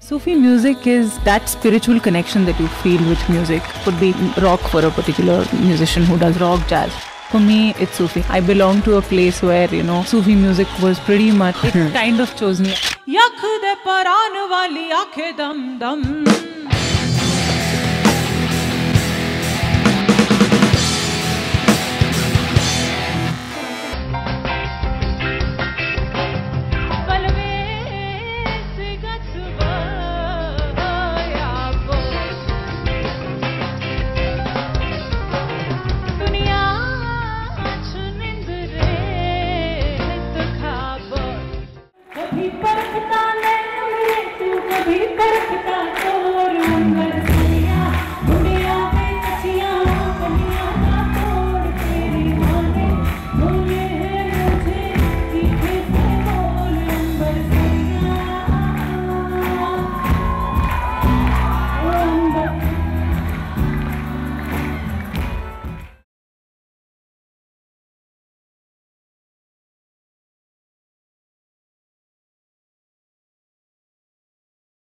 Sufi music is that spiritual connection that you feel with music. Could be rock for a particular musician who does rock, jazz. For me, it's Sufi. I belong to a place where, Sufi music was pretty much, it kind of chose me. Yakh de paran wali aakhe dam dam. कभी परखता नहीं तू कभी परखता